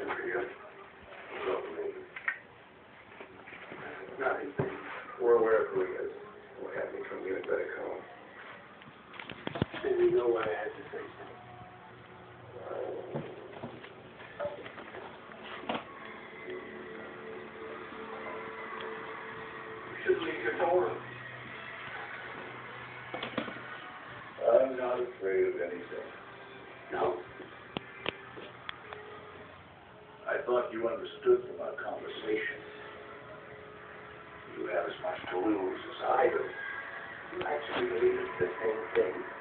question for you. Nothing. We're aware of who he is. We'll have me from you at better call. And you know what I had to say to him. You should leave your door open. I'm not afraid of anything. No. I thought you understood from our conversation. You have as much to lose as I do. You actually believe it's the same thing.